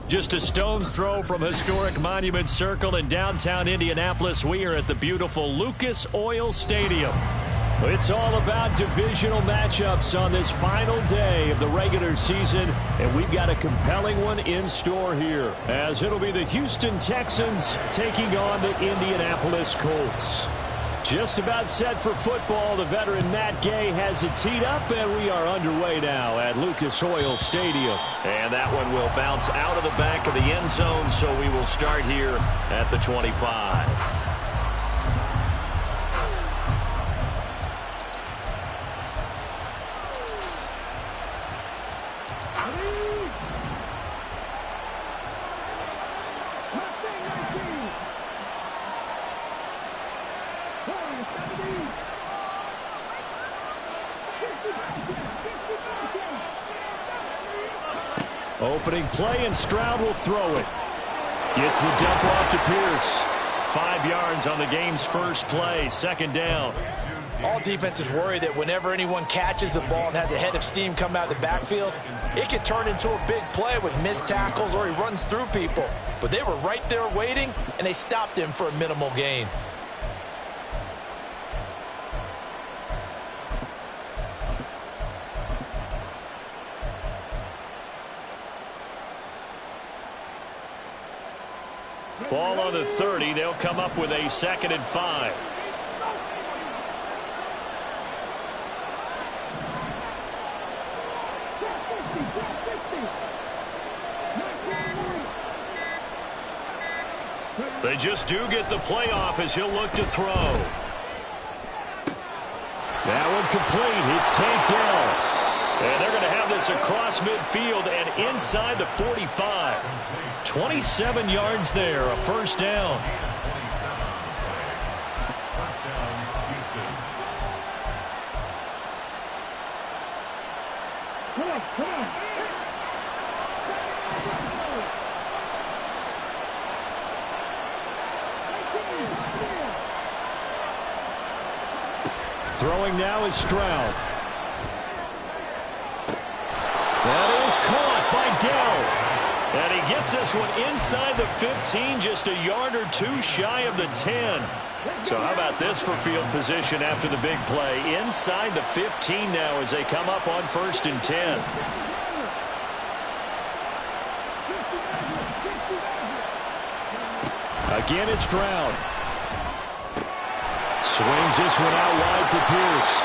Just a stone's throw from historic Monument Circle in downtown Indianapolis. We are at the beautiful Lucas Oil Stadium. It's all about divisional matchups on this final day of the regular season, and we've got a compelling one in store here, as it'll be the Houston Texans taking on the Indianapolis Colts. Just about set for football. The veteran Matt Gay has it teed up, and we are underway now at Lucas Oil Stadium. And that one will bounce out of the back of the end zone, so we will start here at the 25. Opening play, and Stroud will throw it. Gets the dump off to Pierce. 5 yards on the game's first play, second down. All defenses worry that whenever anyone catches the ball and has a head of steam come out of the backfield, it can turn into a big play with missed tackles or he runs through people. But they were right there waiting, and they stopped him for a minimal gain. Ball on the 30. They'll come up with a 2nd and 5. They just do get the play off as he'll look to throw. That one complete. It's tanked down. And they're going to have this across midfield and inside the 45. 27 yards there, a first down. Throwing now is Stroud. That is caught by Dell. And he gets this one inside the 15, just a yard or two shy of the 10. So how about this for field position after the big play? Inside the 15 now as they come up on 1st and 10. Again, it's Stroud. Swings this one out wide for Pierce.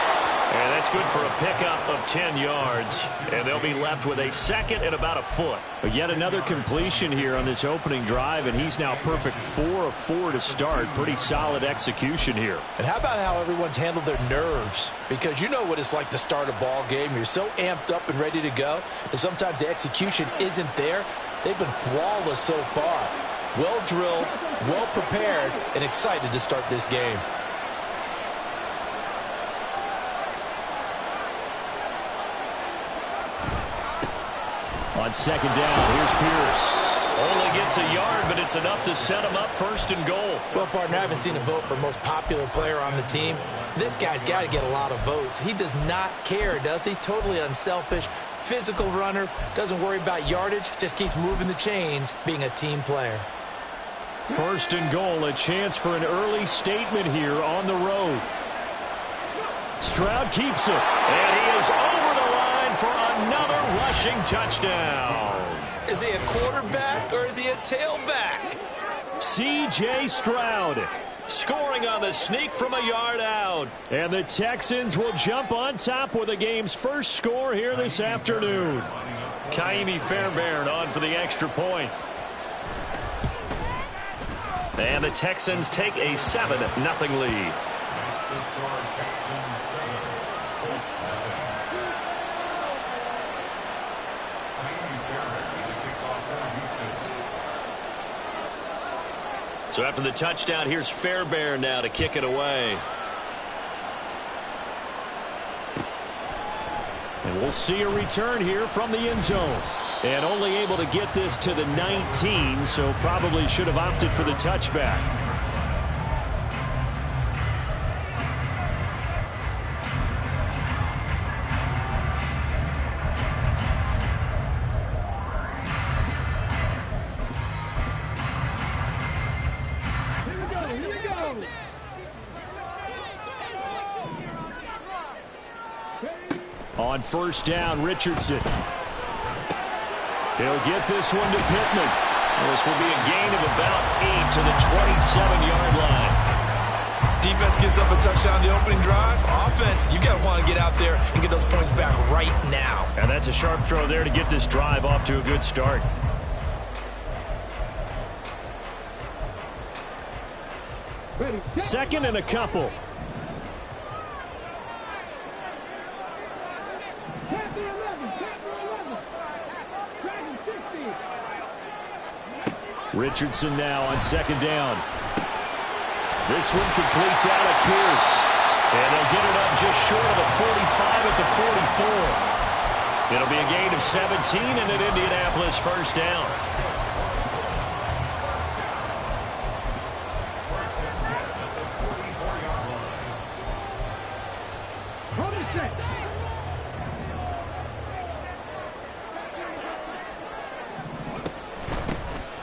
And that's good for a pickup of 10 yards. And they'll be left with a 2nd and about a foot. But yet another completion here on this opening drive, and he's now perfect 4 of 4 to start. Pretty solid execution here. And how about how everyone's handled their nerves? Because you know what it's like to start a ball game. You're so amped up and ready to go, and sometimes the execution isn't there. They've been flawless so far. Well drilled, well prepared, and excited to start this game. On 2nd down, here's Pierce. Only gets a yard, but it's enough to set him up 1st and goal. Well, partner, I haven't seen a vote for most popular player on the team. This guy's got to get a lot of votes. He does not care, does he? Totally unselfish, physical runner, doesn't worry about yardage, just keeps moving the chains, being a team player. 1st and goal, a chance for an early statement here on the road. Stroud keeps it, and he is over the line for another rushing touchdown. Is he a quarterback or is he a tailback? C.J. Stroud scoring on the sneak from a yard out. And the Texans will jump on top with the game's first score here this afternoon. Kaimi Fairbairn on for the extra point. And the Texans take a 7-0 lead. So after the touchdown, here's Fairbairn now to kick it away. And we'll see a return here from the end zone. And only able to get this to the 19, so probably should have opted for the touchback. On first down, Richardson. He'll get this one to Pittman. This will be a gain of about 8 to the 27-yard line. Defense gives up a touchdown the opening drive. Offense, you got to want to get out there and get those points back right now. And that's a sharp throw there to get this drive off to a good start. Second and a couple. Richardson now on second down. This one completes out at Pierce. And they'll get it up just short of the 45 at the 44. It'll be a gain of 17 and an Indianapolis first down.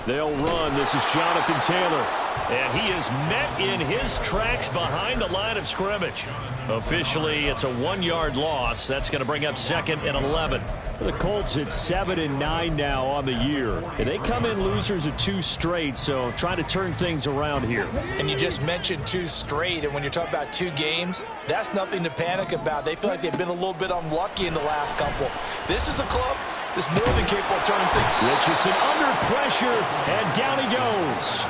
They'll run. This is Jonathan Taylor. And he is met in his tracks behind the line of scrimmage. Officially, it's a 1-yard loss. That's going to bring up second and 11. The Colts at 7-9 now on the year. And they come in losers of 2 straight, so trying to turn things around here. And you just mentioned 2 straight, and when you're talking about 2 games, that's nothing to panic about. They feel like they've been a little bit unlucky in the last couple. This is a club that's more than capable of turning things. Richardson under pressure, and down he goes.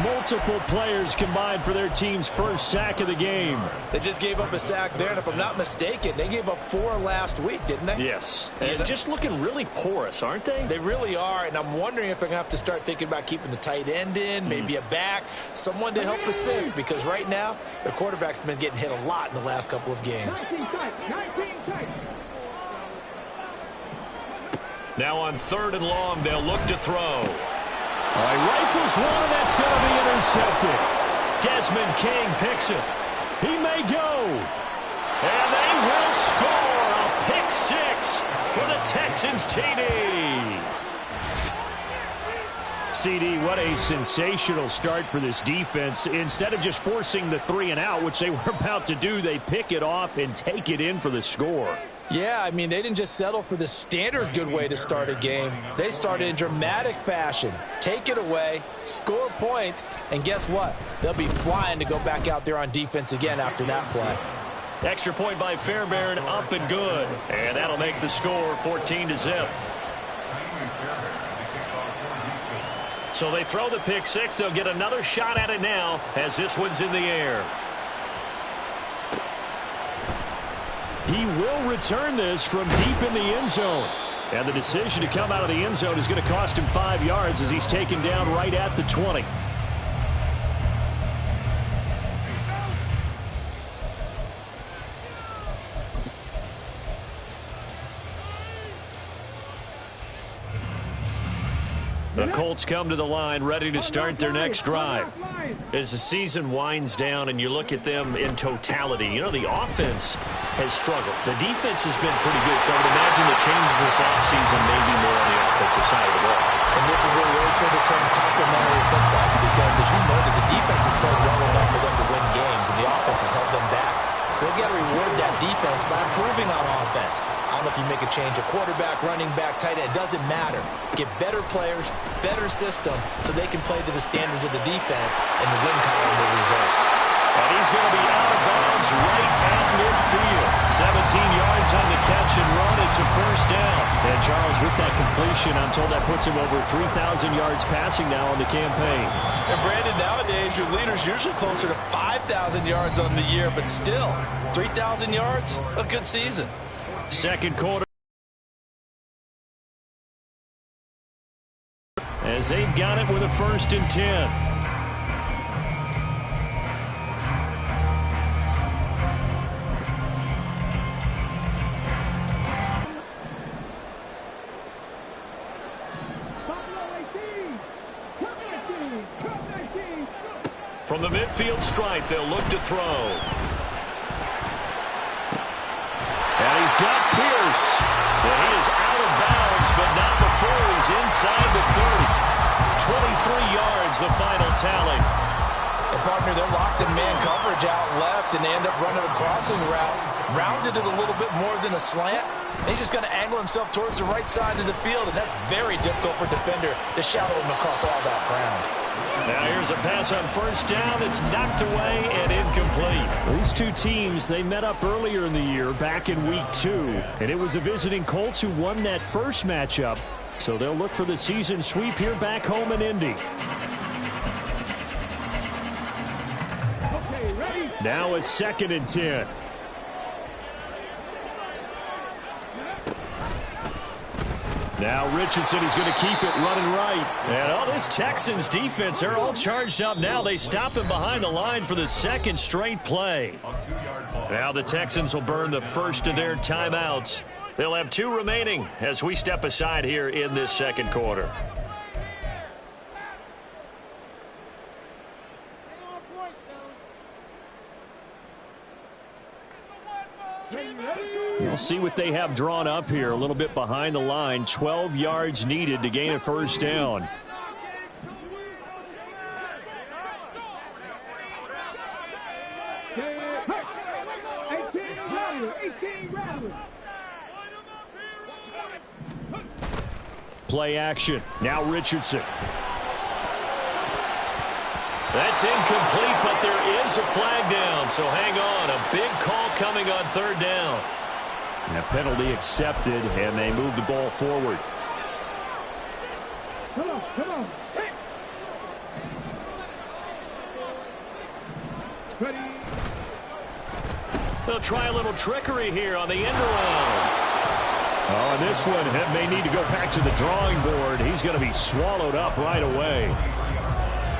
Multiple players combined for their team's first sack of the game. They just gave up a sack there, and if I'm not mistaken, they gave up 4 last week, didn't they? Yes. And just looking really porous, aren't they? They really are, and I'm wondering if they're going to have to start thinking about keeping the tight end in, maybe a back, someone to help assist, because right now, their quarterback's been getting hit a lot in the last couple of games. Now on third and long, they'll look to throw. All right, rifles one, and that's going to be intercepted. Desmond King picks it. He may go. And they will score a pick 6 for the Texans TD. CD, what a sensational start for this defense. Instead of just forcing the 3 and out, which they were about to do, they pick it off and take it in for the score. Yeah, I mean, they didn't just settle for the standard good way to start a game. They started in dramatic fashion. Take it away, score points, and guess what? They'll be flying to go back out there on defense again after that play. Extra point by Fairbairn, up and good. And that'll make the score 14-0. So they throw the pick 6. They'll get another shot at it now as this one's in the air. He will return this from deep in the end zone. And the decision to come out of the end zone is going to cost him 5 yards as he's taken down right at the 20. The Colts come to the line ready to start their next drive. As the season winds down and you look at them in totality, you know, the offense has struggled. The defense has been pretty good, so I would imagine the changes this offseason may be more on the offensive side of the ball. And this is where we always hear the term complementary football, because as you noted, the defense has played well enough for them to win games, and the offense has held them back. So they've got to reward that defense by improving on offense. I don't know if you make a change, a quarterback, running back, tight end, it doesn't matter. Get better players, better system, so they can play to the standards of the defense, and the win column will result. And he's going to be out of bounds right at midfield. 17 yards on the catch and run. It's a first down. And Charles, with that completion, I'm told that puts him over 3,000 yards passing now on the campaign. And Brandon, nowadays, your leader's usually closer to 5,000 yards on the year, but still, 3,000 yards, a good season. Second quarter. As they've got it with a 1st and 10. From the midfield stripe, they'll look to throw. And he's got Pierce. And he is out of bounds, but not before he's inside the 30. 23 yards, the final tally. And partner, they're locked in man coverage out left, and they end up running a crossing route. rounded it a little bit more than a slant. He's just going to angle himself towards the right side of the field, and that's very difficult for a defender to shadow him across all that ground. Now here's a pass on first down. It's knocked away and incomplete. These two teams, they met up earlier in the year, back in week 2, and it was the visiting Colts who won that first matchup. So they'll look for the season sweep here back home in Indy. Now a 2nd and 10. Now Richardson is going to keep it running right. And this Texans defense, they're all charged up now. They stop him behind the line for the 2nd straight play. Now the Texans will burn the first of their timeouts. They'll have 2 remaining as we step aside here in this 2nd quarter. We'll see what they have drawn up here. A little bit behind the line. 12 yards needed to gain a first down. Play action. Now Richardson. That's incomplete, but there is a flag down, so hang on. A big call coming on 3rd down. And a penalty accepted, and they move the ball forward. Come on. Hey. Ready. They'll try a little trickery here on the end around. Oh, and this one may need to go back to the drawing board. He's going to be swallowed up right away.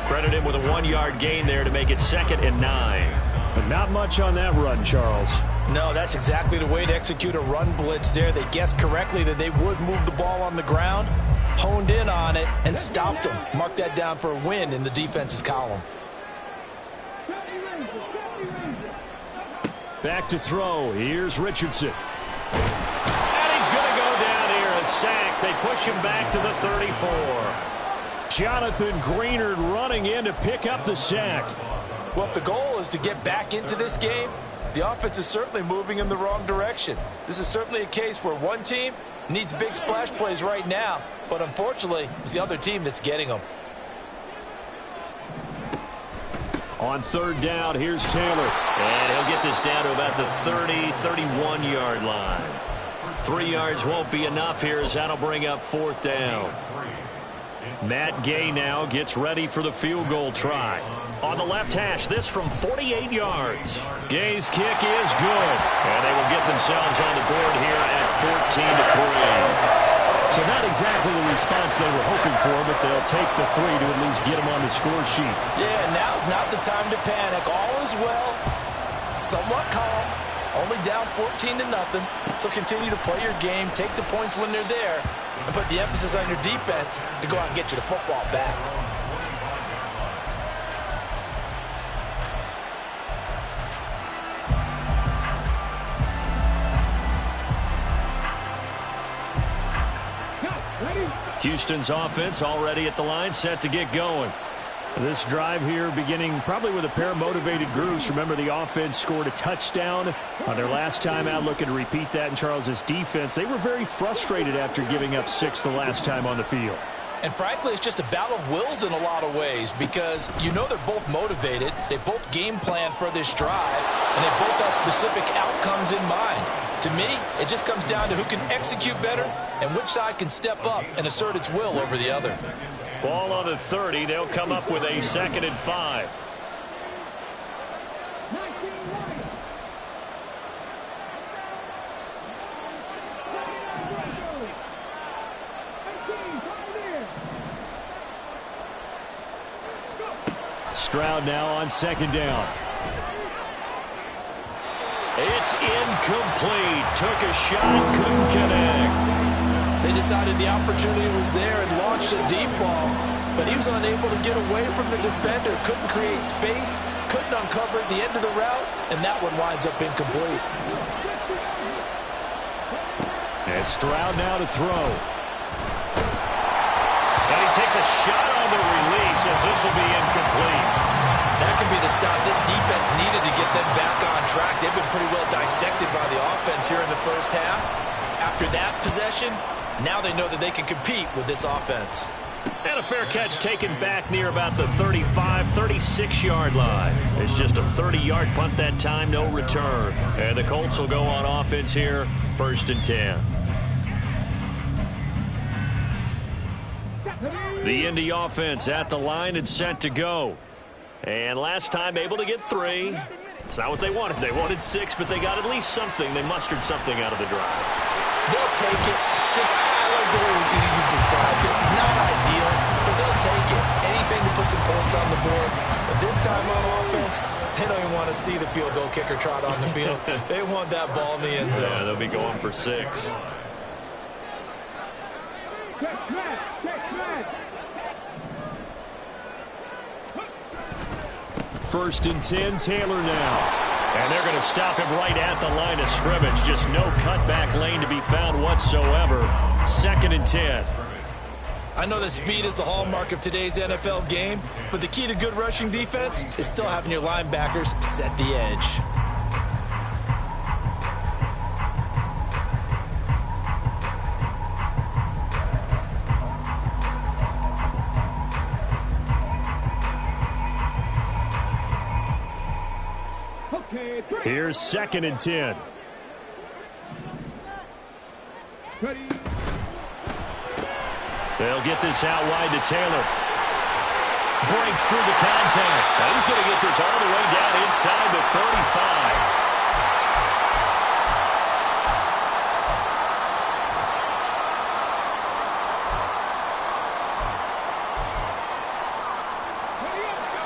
Credit him with a 1-yard gain there to make it 2nd and 9. But not much on that run, Charles. No, that's exactly the way to execute a run blitz there. They guessed correctly that they would move the ball on the ground, honed in on it, and stopped them. Mark that down for a win in the defense's column. Back to throw. Here's Richardson. And he's going to go down here. A sack. They push him back to the 34. Jonathan Greenard running in to pick up the sack. Well, if the goal is to get back into this game, the offense is certainly moving in the wrong direction. This is certainly a case where one team needs big splash plays right now, but unfortunately, it's the other team that's getting them. On 3rd down, here's Taylor. And he'll get this down to about the 30, 31-yard line. 3 yards won't be enough here as that'll bring up 4th down. Matt Gay now gets ready for the field goal try. On the left hash, this from 48 yards. Gay's kick is good. And they will get themselves on the board here at 14-3. So not exactly the response they were hoping for, but they'll take the 3 to at least get them on the score sheet. Yeah, now's not the time to panic. All is well. Somewhat calm. Only down 14-0. So continue to play your game, take the points when they're there, and put the emphasis on your defense to go out and get you the football back. Houston's offense already at the line, set to get going. This drive here beginning probably with a pair of motivated groups. Remember, the offense scored a touchdown on their last time out, looking to repeat that in Charles's defense. They were very frustrated after giving up 6 the last time on the field. And frankly, it's just a battle of wills in a lot of ways because you know they're both motivated. They both game plan for this drive, and they both have specific outcomes in mind. To me, it just comes down to who can execute better and which side can step up and assert its will over the other. Ball on the 30. They'll come up with a 2nd and 5. Stroud now on 2nd down. It's incomplete. Took a shot, couldn't connect. They decided the opportunity was there and launched a deep ball, but he was unable to get away from the defender, couldn't create space, couldn't uncover at the end of the route, and that one winds up incomplete. And Stroud now to throw. And he takes a shot on the release as this will be incomplete. That could be the stop this defense needed to get get them back on track. They've been pretty well dissected by the offense here in the first half. After that possession, now they know that they can compete with this offense. And a fair catch taken back near about the 35, 36-yard line. It's just a 30-yard punt that time, no return. And the Colts will go on offense here, 1st and 10. The Indy offense at the line and set to go. And last time able to get 3. It's not what they wanted. They wanted 6, but they got at least something. They mustered something out of the drive. They'll take it. Just, I like the way you described it. Not ideal, but they'll take it. Anything to put some points on the board. But this time on offense, they don't even want to see the field goal kicker trot on the field. They want that ball in the end zone. Yeah, they'll be going for 6. First and 10, Taylor now. And they're going to stop him right at the line of scrimmage. Just no cutback lane to be found whatsoever. 2nd and 10. I know that speed is the hallmark of today's NFL game, but the key to good rushing defense is still having your linebackers set the edge. Here's 2nd and 10. They'll get this out wide to Taylor. Breaks through the contact. Now he's going to get this all the way down inside the 35.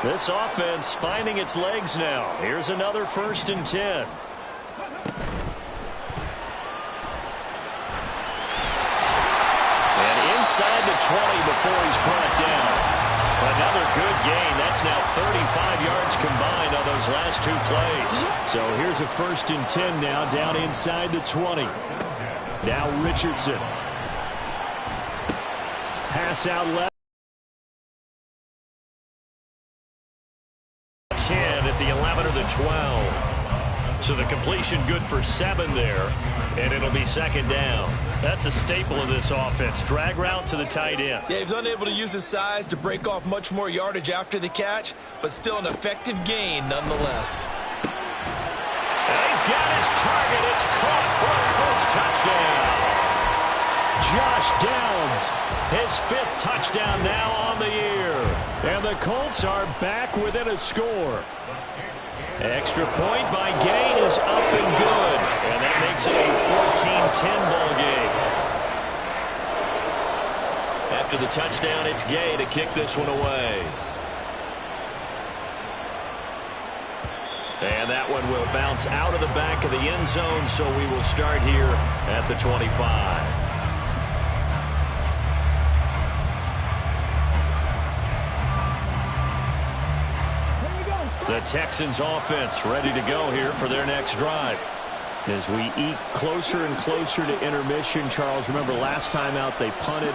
This offense finding its legs now. Here's another 1st and 10. And inside the 20 before he's brought down. Another good gain. That's now 35 yards combined on those last 2 plays. So here's a 1st and 10 now down inside the 20. Now Richardson. Pass out left. 10 at the 11 or the 12. So the completion good for 7 there, and it'll be 2nd down. That's a staple of this offense. Drag route to the tight end. Yeah, he's unable to use his size to break off much more yardage after the catch, but still an effective gain nonetheless. And he's got his target. It's caught for a Colts touchdown. Josh Downs, his 5th touchdown now on the year. And the Colts are back within a score. Extra point by Gay is up and good. And that makes it a 14-10 ball game. After the touchdown, it's Gay to kick this one away. And that one will bounce out of the back of the end zone, so we will start here at the 25. The Texans offense ready to go here for their next drive. As we eke closer and closer to intermission, Charles, remember last time out they punted.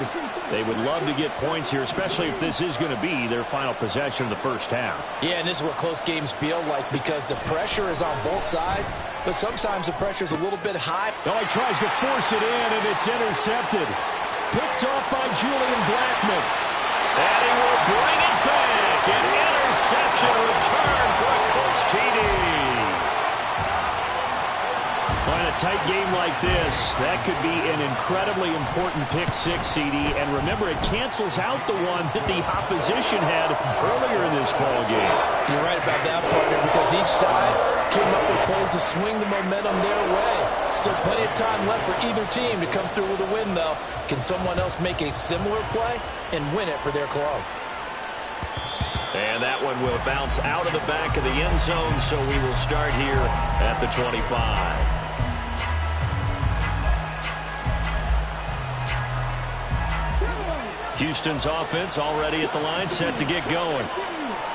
They would love to get points here, especially if this is going to be their final possession of the first half. Yeah, and this is what close games feel like because the pressure is on both sides, but sometimes the pressure is a little bit high. Oh, he tries to force it in, and it's intercepted. Picked off by Julian Blackmon. And he will bring it back. An interception return for a Colts TD. On a tight game like this, that could be an incredibly important pick-6, CD. And remember, it cancels out the one that the opposition had earlier in this ball game. You're right about that, partner, because each side came up with plays to swing the momentum their way. Still plenty of time left for either team to come through with a win, though. Can someone else make a similar play and win it for their club? And that one will bounce out of the back of the end zone, so we will start here at the 25. Houston's offense already at the line, set to get going.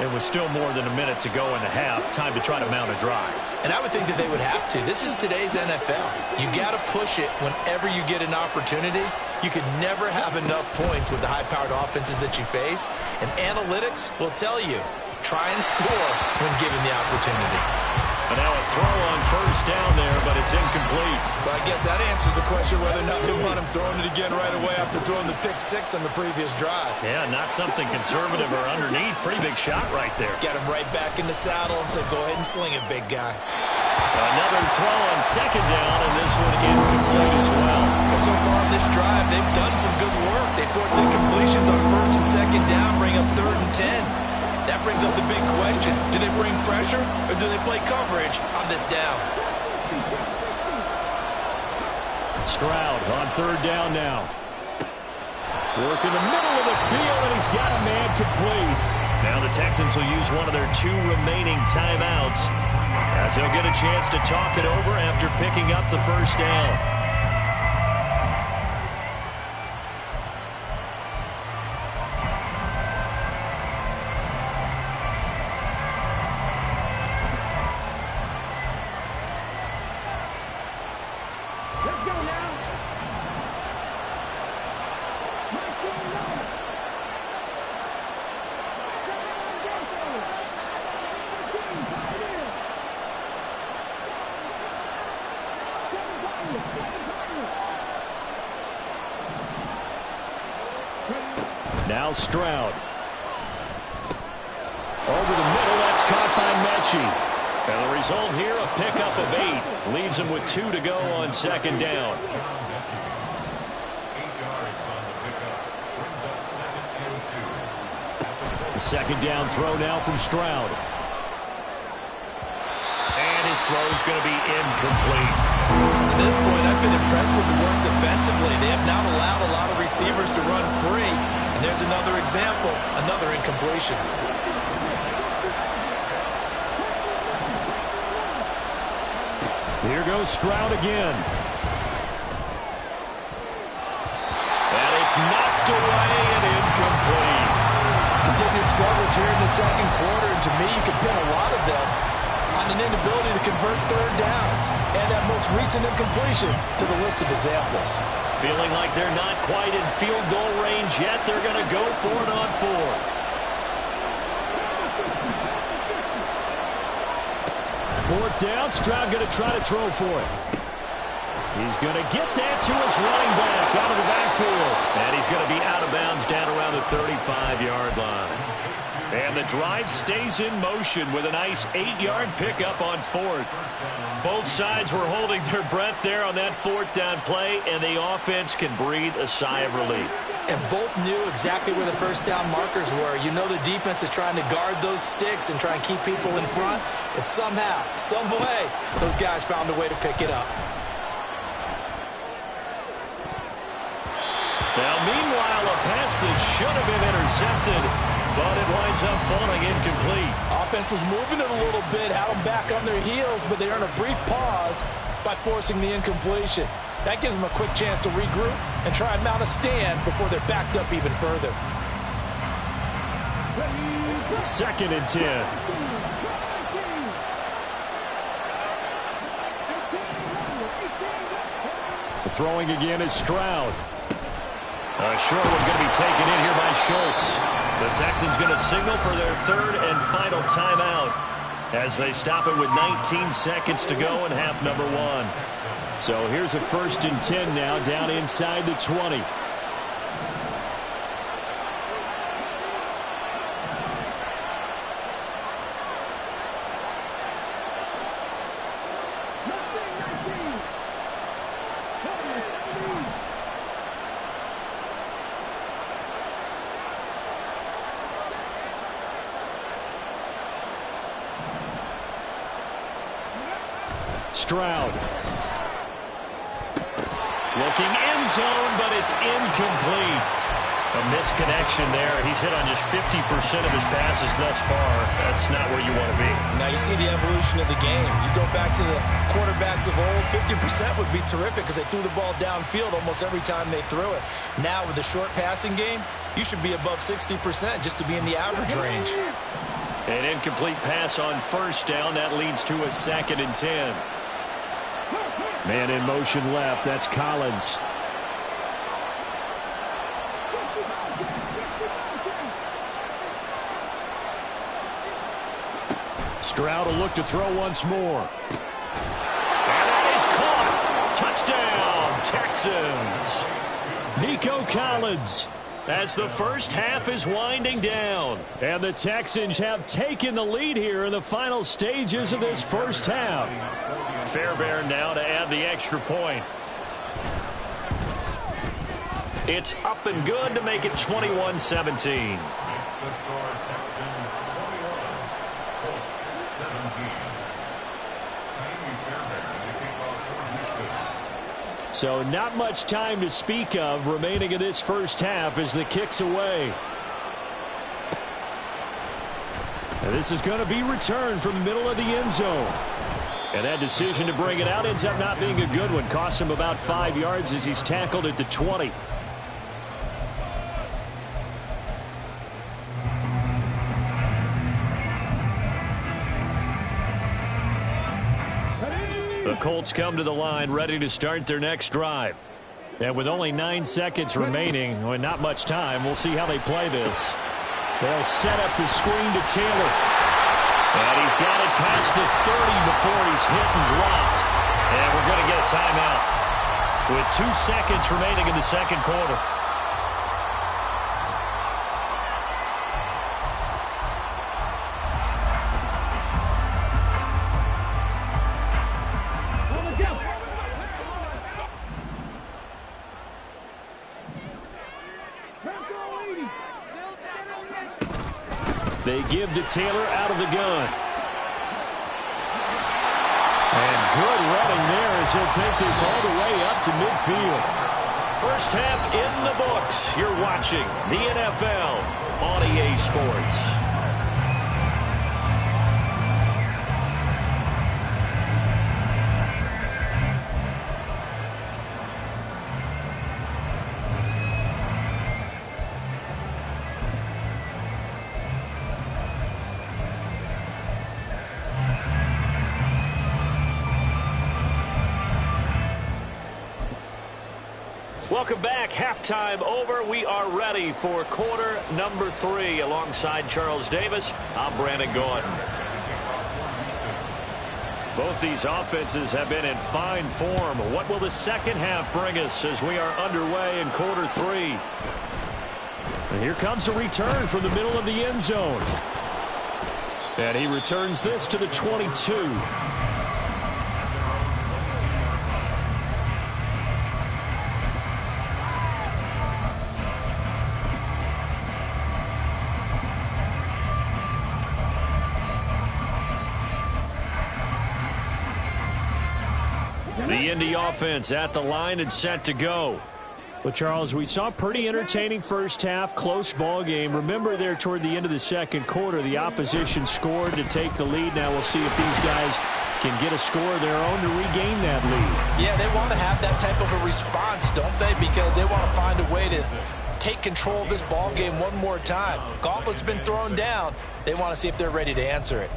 It was still more than a minute to go in the half. Time to try to mount a drive. And I would think that they would have to. This is today's NFL. You got to push it whenever you get an opportunity. You can never have enough points with the high-powered offenses that you face. And analytics will tell you, try and score when given the opportunity. And now a throw on first down there, but it's incomplete. But I guess that answers the question whether or not they want him throwing it again right away after throwing the pick six on the previous drive. Yeah, not something conservative or underneath. Pretty big shot right there. Get him right back in the saddle and say, go ahead and sling it, big guy. Another throw on second down, and this one incomplete as well. So far on this drive, they've done some good work. They forced incompletions on first and second down, bring up 3rd and 10. That brings up the big question. Do they bring pressure or do they play coverage on this down? Stroud on 3rd down now. Work in the middle of the field, and he's got a man complete. Now the Texans will use one of their 2 remaining timeouts as they'll get a chance to talk it over after picking up the first down. Now Stroud. Over the middle, that's caught by Mechie. And the result here, a pickup of 8. Leaves him with 2 to go on second down. The second down throw now from Stroud. And his throw is going to be incomplete. To this point, I've been impressed with the work defensively. They have not allowed a lot of receivers to run free. And there's another example, another incompletion. Here goes Stroud again. And it's knocked away and incomplete. Continued struggles here in the second quarter. And to me, you can pin a lot of them on an inability to convert 3rd downs. And that most recent incompletion to the list of examples. Feeling like they're not quite in field goal range yet. They're going to go for it on 4th. 4th down. Stroud going to try to throw for it. He's going to get that to his running back out of the backfield. And he's going to be out of bounds down around the 35-yard line. And the drive stays in motion with a nice 8-yard pickup on 4th. Both sides were holding their breath there on that 4th down play, and the offense can breathe a sigh of relief. And both knew exactly where the first down markers were. You know the defense is trying to guard those sticks and try and keep people in front. But somehow, some way, those guys found a way to pick it up. Now, meanwhile, a pass that should have been intercepted, but it winds up falling incomplete. Offense was moving it a little bit, had them back on their heels, but they earned a brief pause by forcing the incompletion. That gives them a quick chance to regroup and try and mount a stand before they're backed up even further. 2nd and 10. The throwing again is Stroud. Short one going to be taken in here by Schultz. The Texans going to signal for their 3rd and final timeout as they stop it with 19 seconds to go in half number 1. So here's a 1st and 10 now down inside the 20. Stroud. Looking end zone, but it's incomplete. A misconnection there. He's hit on just 50% of his passes thus far. That's not where you want to be. Now you see the evolution of the game. You go back to the quarterbacks of old, 50% would be terrific because they threw the ball downfield almost every time they threw it. Now with the short passing game, you should be above 60% just to be in the average range. An incomplete pass on first down. That leads to a 2nd and 10. Man in motion left. That's Collins. Stroud will look to throw once more. And that is caught. Touchdown, Texans. Nico Collins, as the first half is winding down. And the Texans have taken the lead here in the final stages of this first half. Fairbairn now to add the extra point. It's up and good to make it 21-17. So not much time to speak of remaining in this first half as the kick's away. And this is going to be returned from the middle of the end zone. And that decision to bring it out ends up not being a good one. Costs him about 5 yards as he's tackled at the 20. The Colts come to the line ready to start their next drive. And with only 9 seconds remaining, well, not much time, we'll see how they play this. They'll set up the screen to Taylor. And he's got it past the 30 before he's hit and dropped. And we're going to get a timeout with 2 seconds remaining in the second quarter. They give to Taylor out of the gun. And good running there as he'll take this all the way up to midfield. First half in the books. You're watching the NFL on EA Sports. Welcome back. Halftime over. We are ready for quarter number 3. Alongside Charles Davis, I'm Brandon Gordon. Both these offenses have been in fine form. What will the second half bring us as we are underway in quarter 3? And here comes a return from the middle of the end zone. And he returns this to the 22. The Indy offense at the line and set to go. Well, Charles, we saw a pretty entertaining first half, close ball game. Remember there toward the end of the second quarter, the opposition scored to take the lead. Now we'll see if these guys can get a score of their own to regain that lead. Yeah, they want to have that type of a response, don't they? Because they want to find a way to take control of this ball game one more time. Gauntlet's been thrown down. They want to see if they're ready to answer it.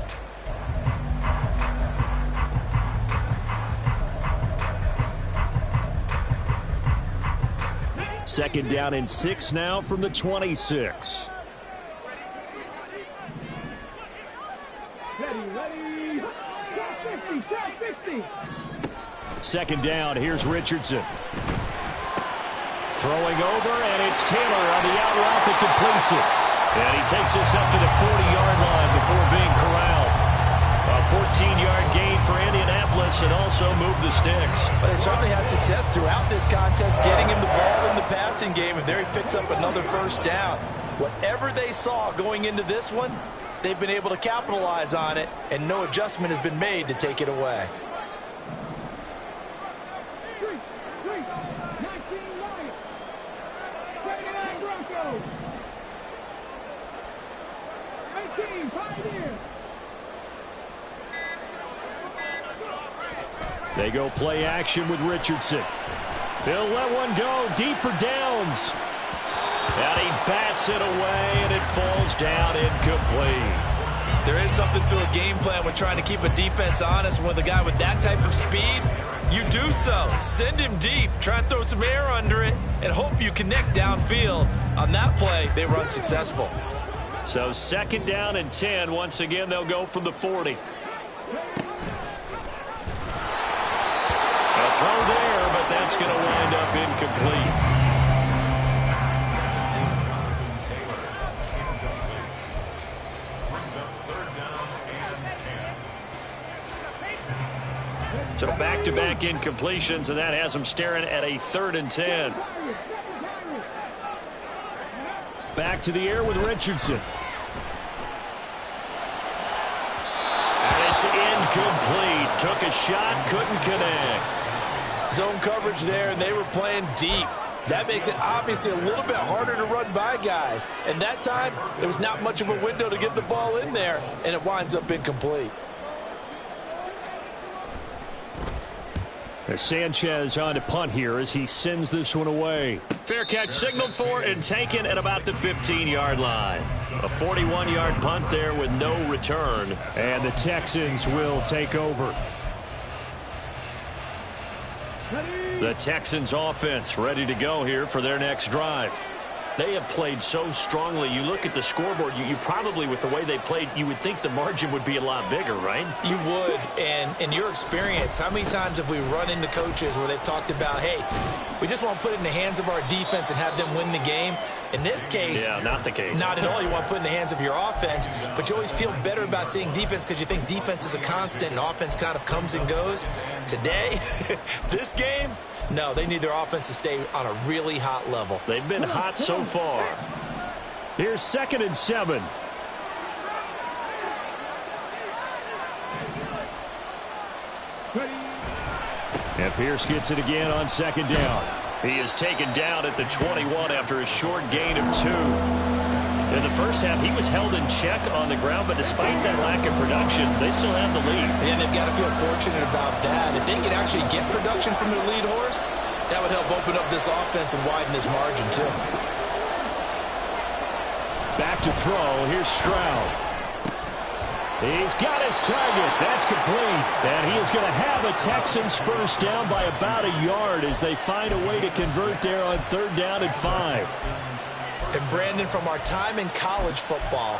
Second down and 6 now from the 26. Second down, here's Richardson. Throwing over, and it's Taylor on the out route that completes it. And he takes us up to the 40-yard line before being corralled. A 14-yard gain for Indianapolis and also moved the sticks. But they certainly had success throughout this contest, getting him the ball in the passing game, and there he picks up another first down. Whatever they saw going into this one, they've been able to capitalize on it, and no adjustment has been made to take it away. They go play action with Richardson. He'll let one go deep for downs. And he bats it away, and it falls down incomplete. There is something to a game plan with trying to keep a defense honest. With a guy with that type of speed, you do so. Send him deep, try and throw some air under it, and hope you connect downfield. On that play, they were unsuccessful. So 2nd down and 10. Once again, they'll go from the 40. A throw there, but that's going to wind up incomplete. So back-to-back incompletions, and that has them staring at a 3rd and 10. Back to the air with Richardson. And it's incomplete. Took a shot, couldn't connect. Zone coverage there, and they were playing deep. That makes it obviously a little bit harder to run by guys. And that time, there was not much of a window to get the ball in there, and it winds up incomplete. Sanchez on to punt here as he sends this one away. Fair catch signaled for and taken at about the 15-yard line. A 41-yard punt there with no return. And the Texans will take over. The Texans offense ready to go here for their next drive. They have played so strongly. You look at the scoreboard, you probably, with the way they played, you would think the margin would be a lot bigger, right? You would. And in your experience, how many times have we run into coaches where they've talked about, hey, we just want to put it in the hands of our defense and have them win the game? In this case, yeah, not the case. Not at all. You want to put it in the hands of your offense, but you always feel better about seeing defense because you think defense is a constant and offense kind of comes and goes. Today, this game, no, they need their offense to stay on a really hot level. They've been hot so far. Here's 2nd and 7. And Pierce gets it again on 2nd down. He is taken down at the 21 after a short gain of 2. In the first half, he was held in check on the ground, but despite that lack of production, they still have the lead. And they've got to feel fortunate about that. If they can actually get production from their lead horse, that would help open up this offense and widen this margin, too. Back to throw. Here's Stroud. He's got his target. That's complete. And he is going to have a Texans first down by about a yard as they find a way to convert there on 3rd down and 5. And Brandon, from our time in college football,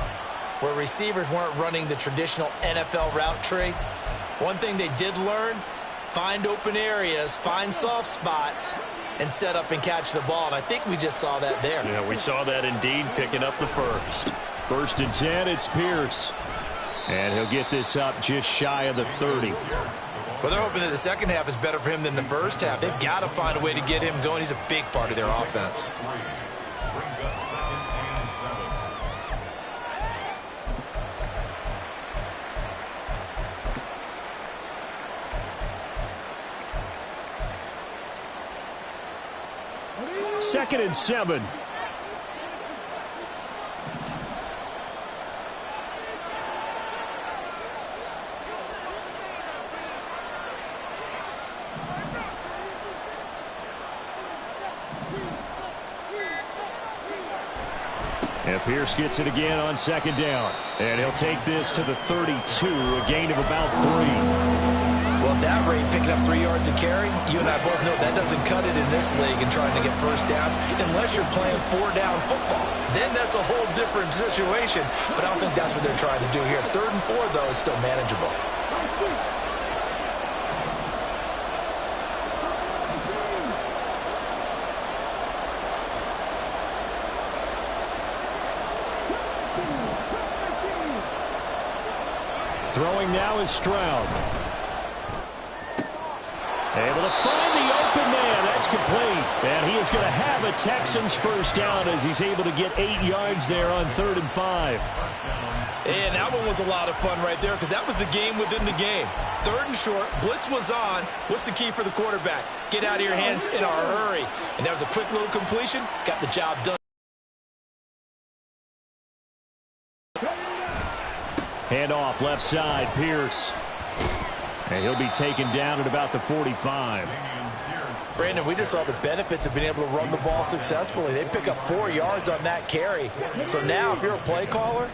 where receivers weren't running the traditional NFL route tree, one thing they did learn, find open areas, find soft spots, and set up and catch the ball. And I think we just saw that there. Yeah, we saw that indeed, picking up the first. 1st and 10, it's Pierce. And he'll get this up just shy of the 30. Well, they're hoping that the second half is better for him than the first half. They've got to find a way to get him going. He's a big part of their offense. Second and 7. And Pierce gets it again on 2nd down. And he'll take this to the 32, a gain of about 3. Well, at that rate, picking up 3 yards a carry, you and I both know that doesn't cut it in this league and trying to get first downs unless you're playing 4-down football. Then that's a whole different situation. But I don't think that's what they're trying to do here. 3rd and 4, though, is still manageable. Throwing now is Stroud. Able to find the open man. That's complete. And he is going to have a Texans first down as he's able to get 8 yards there on 3rd and 5. And that one was a lot of fun right there because that was the game within the game. 3rd and short, blitz was on. What's the key for the quarterback? Get out of your hands in a hurry. And that was a quick little completion. Got the job done. Hand off left side, Pierce. And he'll be taken down at about the 45. Brandon, we just saw the benefits of being able to run the ball successfully. They pick up 4 yards on that carry. So now if you're a play caller,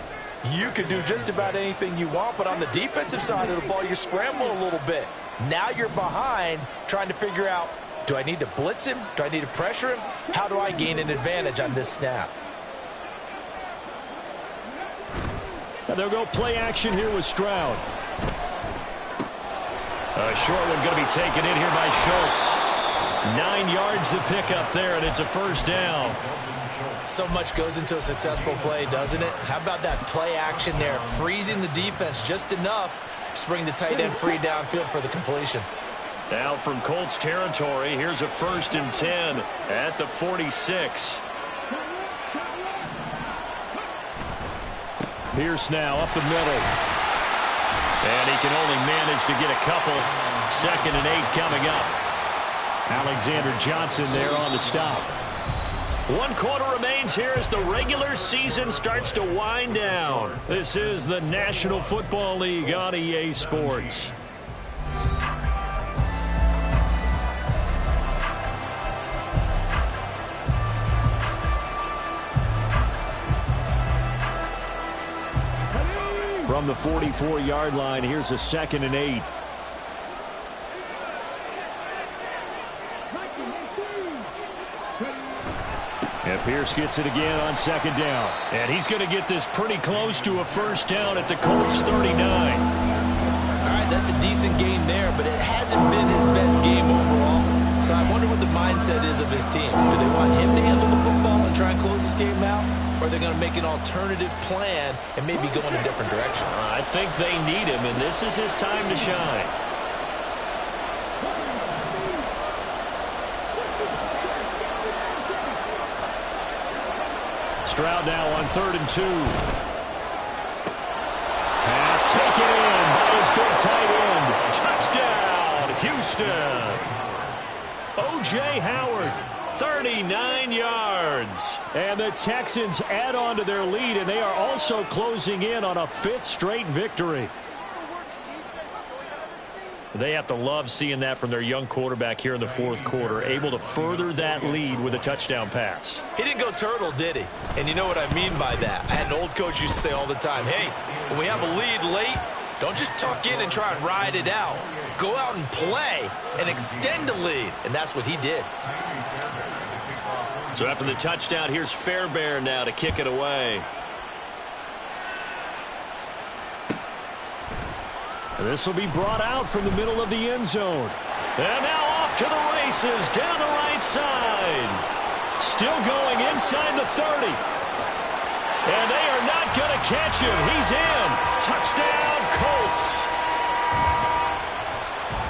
you can do just about anything you want. But on the defensive side of the ball, you're scrambling a little bit. Now you're behind trying to figure out, do I need to blitz him? Do I need to pressure him? How do I gain an advantage on this snap? And they'll go play action here with Stroud. A short one going to be taken in here by Schultz. 9 yards to pick up there, and it's a first down. So much goes into a successful play, doesn't it? How about that play action there? Freezing the defense just enough to bring the tight end free downfield for the completion. Now from Colts territory, here's a 1st and 10 at the 46. Pierce now up the middle. And he can only manage to get a couple. 2nd and 8 coming up. Alexander Johnson there on the stop. 1 quarter remains here as the regular season starts to wind down. This is the National Football League on EA Sports. From the 44-yard line, here's a 2nd and 8. And Pierce gets it again on 2nd down. And he's going to get this pretty close to a first down at the Colts 39. All right, that's a decent game there, but it hasn't been his best game overall. So I wonder what the mindset is of his team. Do they want him to handle the football and try and close this game out? Or are they going to make an alternative plan and maybe go in a different direction? I think they need him, and this is his time to shine. Stroud now on 3rd and 2. Pass taken in by his big tight end. Touchdown, Houston. O.J. Howard, 39 yards. And the Texans add on to their lead, and they are also closing in on a 5th straight victory. They have to love seeing that from their young quarterback here in the 4th quarter, able to further that lead with a touchdown pass. He didn't go turtle, did he? And you know what I mean by that. I had an old coach used to say all the time, hey, when we have a lead late, don't just tuck in and try and ride it out. Go out and play and extend the lead. And that's what he did. So after the touchdown, here's Fairbairn now to kick it away. And this will be brought out from the middle of the end zone. And now off to the races down the right side. Still going inside the 30. And they are not going to catch him. He's in. Touchdown, Colts.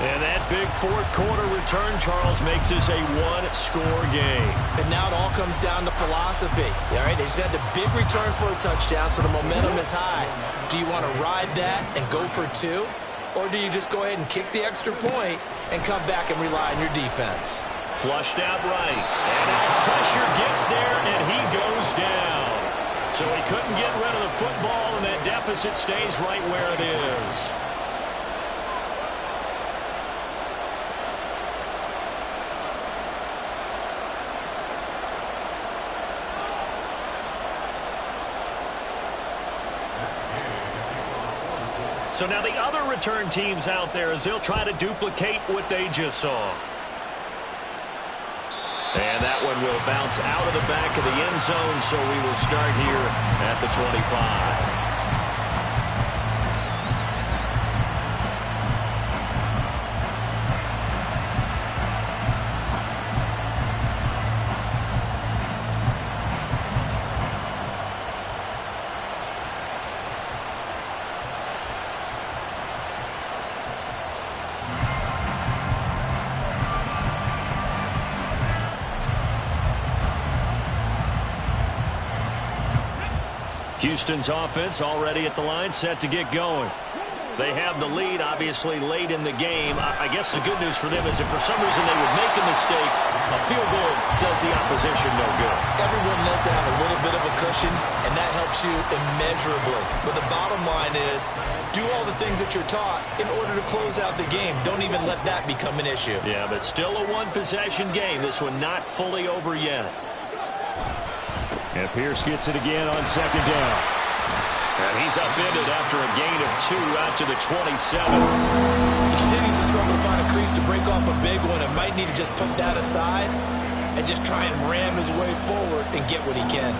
And that big 4th quarter return, Charles, makes this a 1-score game. And now it all comes down to philosophy. All right, they just had the big return for a touchdown, so the momentum is high. Do you want to ride that and go for 2? Or do you just go ahead and kick the extra point and come back and rely on your defense? Flushed out right. And that pressure gets there, and he goes down. So he couldn't get rid of the football, and that deficit stays right where it is. So now the other return teams out there as they'll try to duplicate what they just saw. And that one will bounce out of the back of the end zone, so we will start here at the 25. Houston's offense already at the line, set to get going. They have the lead, obviously, late in the game. I guess the good news for them is if for some reason they would make a mistake, a field goal does the opposition no good. Everyone loves to have a little bit of a cushion, and that helps you immeasurably. But the bottom line is, do all the things that you're taught in order to close out the game. Don't even let that become an issue. Yeah, but still a one-possession game. This one not fully over yet. And Pierce gets it again on 2nd down. And he's upended after a gain of 2 out to the 27. He continues to struggle to find a crease to break off a big one and might need to just put that aside and just try and ram his way forward and get what he can.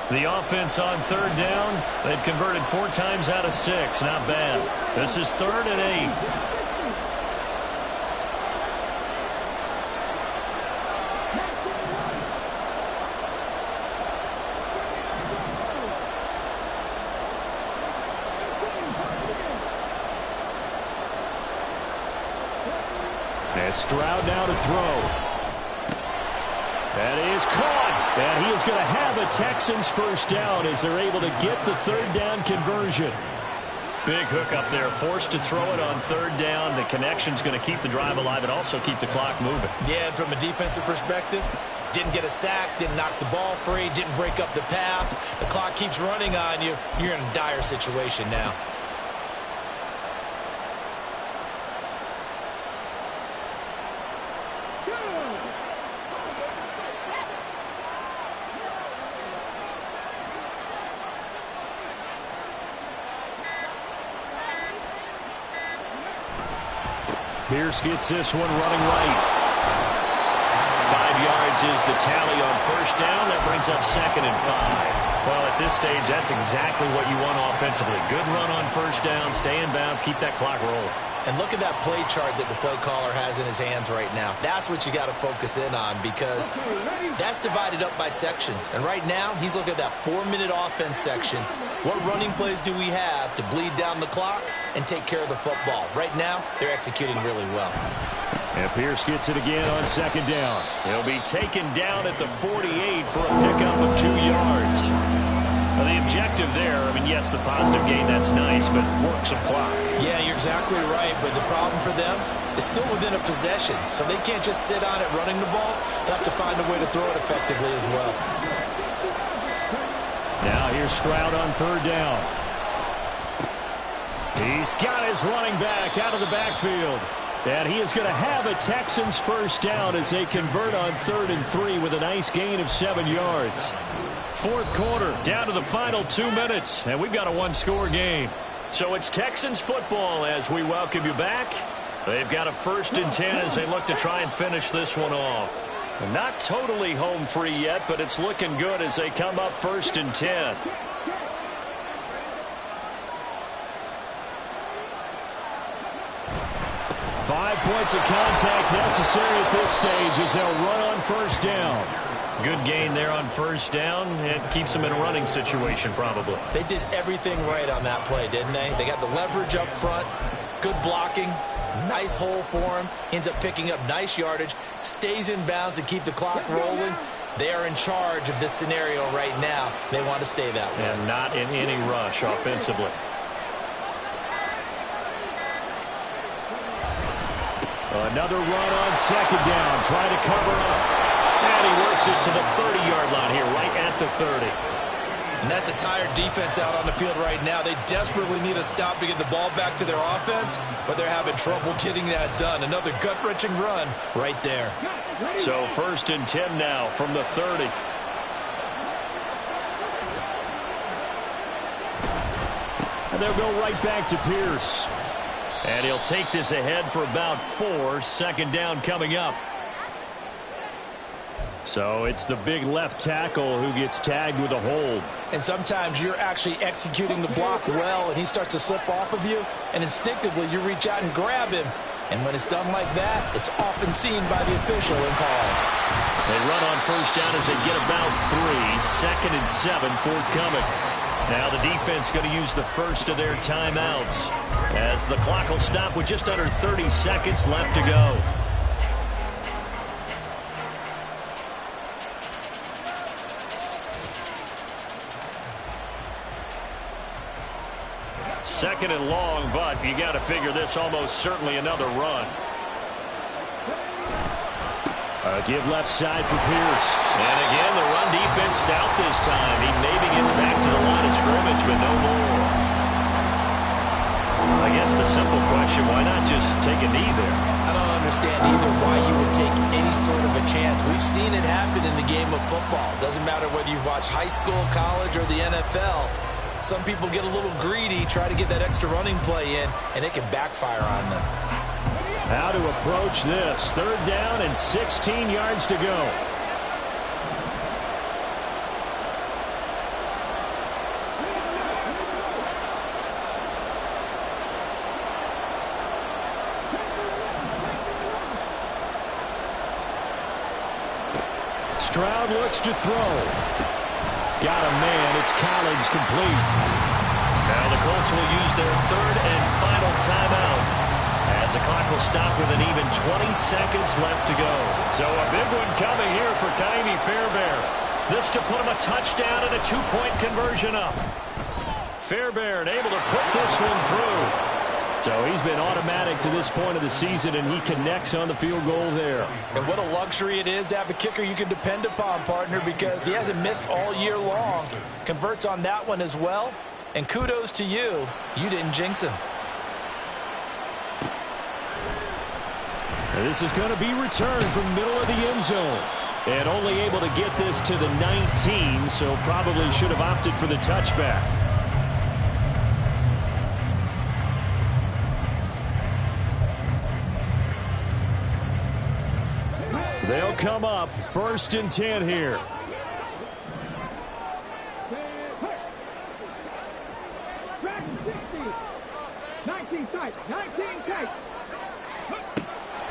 The offense on third down, they've converted 4 times out of 6. Not bad. This is 3rd and 8. And Stroud now to throw. That is caught. And he is going to have a Texans first down as they're able to get the 3rd down conversion. Big hook up there. Forced to throw it on 3rd down. The connection's going to keep the drive alive and also keep the clock moving. Yeah, and from a defensive perspective, didn't get a sack, didn't knock the ball free, didn't break up the pass. The clock keeps running on you. You're in a dire situation now. Pierce gets this one running right. 5 yards is the tally on first down. That brings up 2nd and 5. Well, at this stage, that's exactly what you want offensively. Good run on first down, stay in bounds, keep that clock rolling. And look at that play chart that the play caller has in his hands right now. That's what you got to focus in on because that's divided up by sections. And right now, he's looking at that 4-minute offense section. What running plays do we have to bleed down the clock and take care of the football? Right now, they're executing really well. And Pierce gets it again on 2nd down. He'll be taken down at the 48 for a pickup of 2 yards. Well, the objective there, I mean, yes, the positive gain, that's nice, but work some clock. Yeah, you're exactly right, but the problem for them is still within a possession, so they can't just sit on it running the ball. They'll have to find a way to throw it effectively as well. Now here's Stroud on 3rd down. He's got his running back out of the backfield. And he is going to have a Texans first down as they convert on 3rd and 3 with a nice gain of 7 yards. 4th quarter, down to the final 2 minutes, and we've got a 1-score game. So it's Texans football as we welcome you back. They've got a 1st and 10 as they look to try and finish this one off. Not totally home free yet, but it's looking good as they come up 1st and 10. Five points of contact necessary at this stage as they'll run on first down. Good gain there on first down. It keeps them in a running situation probably. They did everything right on that play, didn't they? They got the leverage up front, good blocking, nice hole for him, ends up picking up nice yardage, stays in bounds to keep the clock rolling. They are in charge of this scenario right now. They want to stay that way. And not in any rush offensively. Another run on 2nd down. Try to cover up. And he works it to the 30-yard line here, right at the 30. And that's a tired defense out on the field right now. They desperately need a stop to get the ball back to their offense, but they're having trouble getting that done. Another gut-wrenching run right there. So 1st and 10 now from the 30. And they'll go right back to Pierce. And he'll take this ahead for about 4. 2nd down coming up. So it's the big left tackle who gets tagged with a hold. And sometimes you're actually executing the block well, and he starts to slip off of you, and instinctively you reach out and grab him. And when it's done like that, it's often seen by the official and called. They run on first down as they get about 3. 2nd and 7, forthcoming. Now the defense going to use the first of their timeouts as the clock will stop with just under 30 seconds left to go. Second and long, but you got to figure this almost certainly another run. Give left side for Pierce. And again, the run defense stout this time. He maybe gets back to the line of scrimmage, but no more. I guess the simple question, why not just take a knee there? I don't understand either why you would take any sort of a chance. We've seen it happen in the game of football. Doesn't matter whether you watch high school, college, or the NFL. Some people get a little greedy, try to get that extra running play in, and it can backfire on them. How to approach this. 3rd down and 16 yards to go. Stroud looks to throw. Got a man. It's Collins complete. Now the Colts will use their third and final timeout as the clock will stop with an even 20 seconds left to go. So a big one coming here for Ka'imi Fairbairn. This to put him a touchdown and a 2-point conversion up. Fairbairn able to put this one through. So he's been automatic to this point of the season, and he connects on the field goal there. And what a luxury it is to have a kicker you can depend upon, partner, because he hasn't missed all year long. Converts on that one as well. And kudos to you. You didn't jinx him. And this is going to be returned from middle of the end zone. And only able to get this to the 19, so probably should have opted for the touchback. They'll come up 1st and 10 here.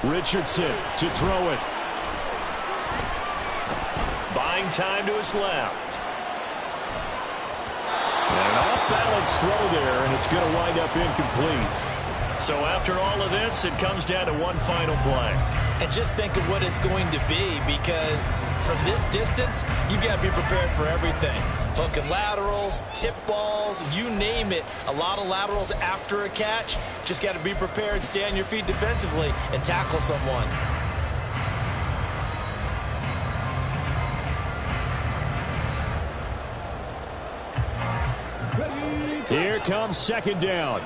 Richardson to throw it. Buying time to his left. And an off-balance throw there, and it's going to wind up incomplete. So after all of this, it comes down to one final play. And just think of what it's going to be, because from this distance, you've got to be prepared for everything. Hook and laterals, tip balls, you name it. A lot of laterals after a catch. Just got to be prepared, stay on your feet defensively, and tackle someone. Here comes 2nd down.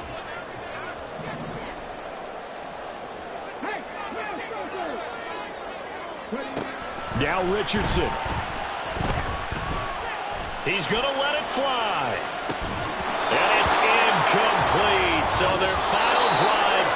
Now Richardson. He's going to let it fly.